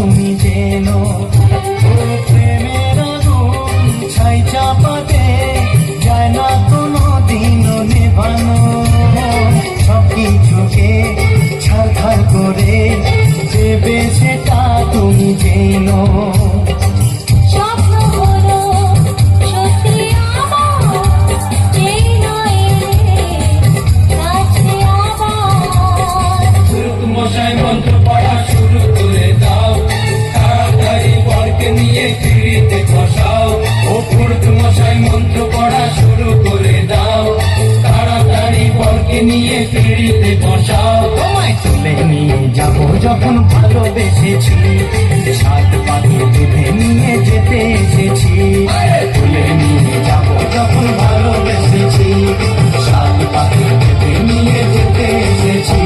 তুমি যেন প্রেমের আগুন ছাই চাপাতে যায় না কোনো দিনও নেভানো। সবকিছুকে ছারখার করে দেবে সেটা তুমি যেন। মন্ত্র পড়া শুরু করে দাও, তাড়াতাড়ি বরকে নিয়ে পিড়িতে বসাও। ও পুরুত মশাই মন্ত্র পড়া শুরু করে দাও, তাড়াতাড়ি বরকে নিয়ে পিড়িতে বসাও। তোমায় তুলে নিয়ে যাবো যখন ভালোবেসেছি, সাত পাখি বেঁধে নিয়ে যেতে এসেছি। তুলে নিয়ে যাবো যখন ভালোবেসেছি, সাত পাখি বেঁধে নিয়ে যেতে এসেছি।